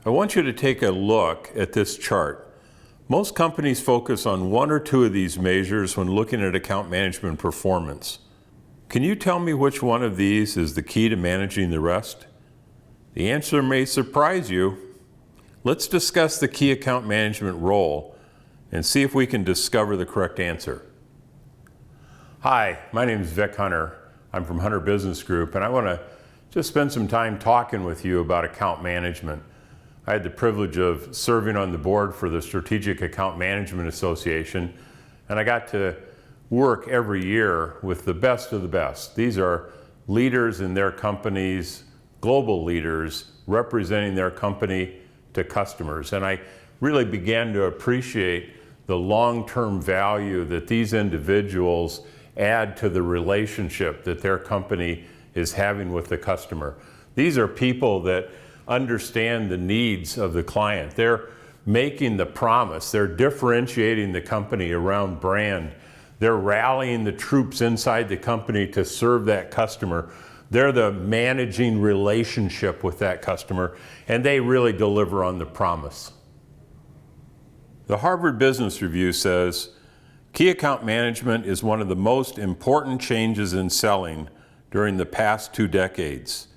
I want you to take a look at this chart. Most companies focus on one or two of these measures when looking at account management performance. Can you tell me which one of these is the key to managing the rest? The answer may surprise you. Let's discuss the key account management role and see if we can discover the correct answer. Hi, my name is Vic Hunter. I'm from Hunter Business Group, and I want to just spend some time talking with you about account management. I had the privilege of serving on the board for the Strategic Account Management Association, and I got to work every year with the best of the best. These are leaders in their companies, global leaders representing their company to customers. And I really began to appreciate the long-term value that these individuals add to the relationship that their company is having with the customer. These are people that understand the needs of the client. They're making the promise. They're differentiating the company around brand. They're rallying the troops inside the company to serve that customer. They're the managing relationship with that customer, and they really deliver on the promise. The Harvard Business Review says, key account management is one of the most important changes in selling during the past 2 decades.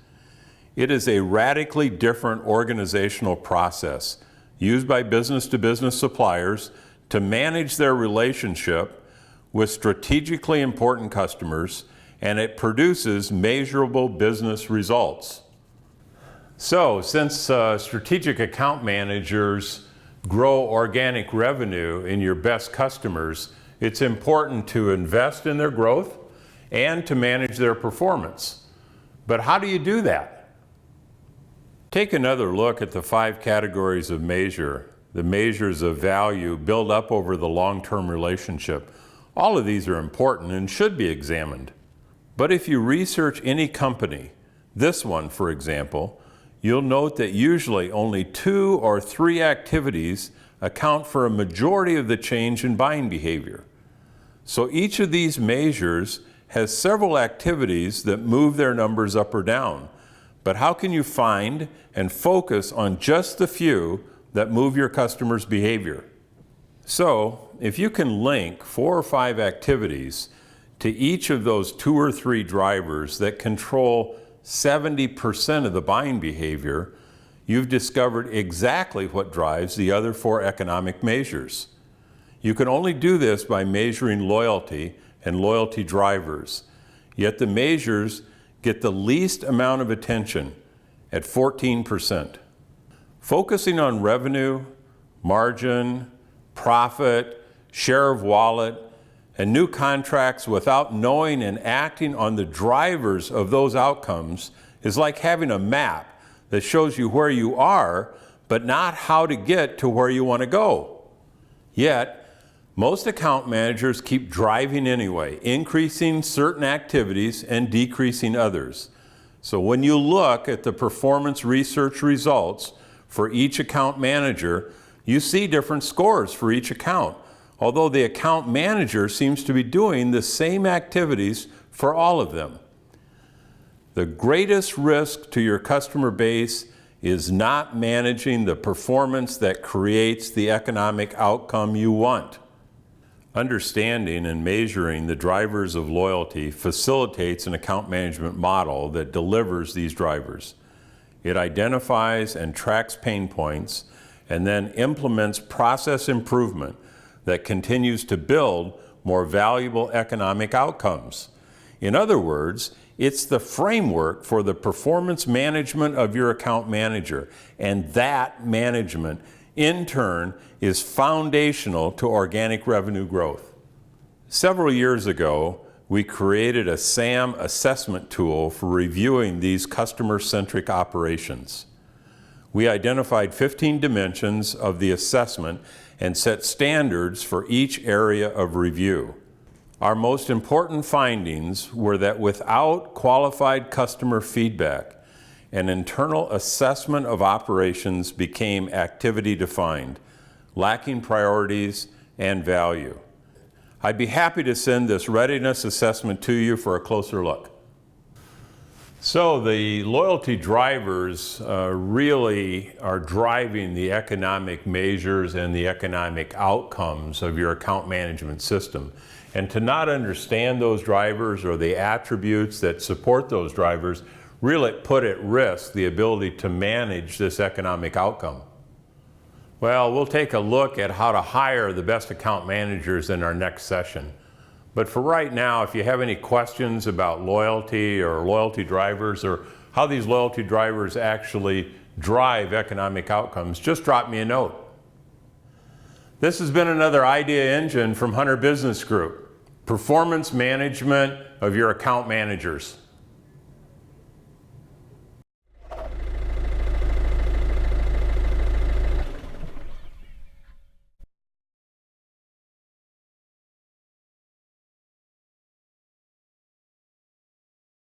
It is a radically different organizational process used by business-to-business suppliers to manage their relationship with strategically important customers, and it produces measurable business results. So, since strategic account managers grow organic revenue in your best customers, it's important to invest in their growth and to manage their performance. But how do you do that? Take another look at the 5 categories of measure. The measures of value build up over the long-term relationship. All of these are important and should be examined. But if you research any company, this one for example, you'll note that usually only 2 or 3 activities account for a majority of the change in buying behavior. So each of these measures has several activities that move their numbers up or down. But how can you find and focus on just the few that move your customers' behavior? So, if you can link 4 or 5 activities to each of those 2 or 3 drivers that control 70% of the buying behavior, you've discovered exactly what drives the other 4 economic measures. You can only do this by measuring loyalty and loyalty drivers, yet the measures get the least amount of attention at 14%. Focusing on revenue, margin, profit, share of wallet, and new contracts without knowing and acting on the drivers of those outcomes is like having a map that shows you where you are, but not how to get to where you want to go. Yet, most account managers keep driving anyway, increasing certain activities and decreasing others. So when you look at the performance research results for each account manager, you see different scores for each account, although the account manager seems to be doing the same activities for all of them. The greatest risk to your customer base is not managing the performance that creates the economic outcome you want. Understanding and measuring the drivers of loyalty facilitates an account management model that delivers these drivers. It identifies and tracks pain points and then implements process improvement that continues to build more valuable economic outcomes. In other words, it's the framework for the performance management of your account manager, and that management, in turn, is foundational to organic revenue growth. Several years ago, we created a SAM assessment tool for reviewing these customer-centric operations. We identified 15 dimensions of the assessment and set standards for each area of review. Our most important findings were that without qualified customer feedback, an internal assessment of operations became activity defined, lacking priorities and value. I'd be happy to send this readiness assessment to you for a closer look. So the loyalty drivers really are driving the economic measures and the economic outcomes of your account management system. And to not understand those drivers or the attributes that support those drivers really put at risk the ability to manage this economic outcome. Well, we'll take a look at how to hire the best account managers in our next session. But for right now, if you have any questions about loyalty or loyalty drivers or how these loyalty drivers actually drive economic outcomes, just drop me a note. This has been another Idea Engine from Hunter Business Group, performance management of your account managers.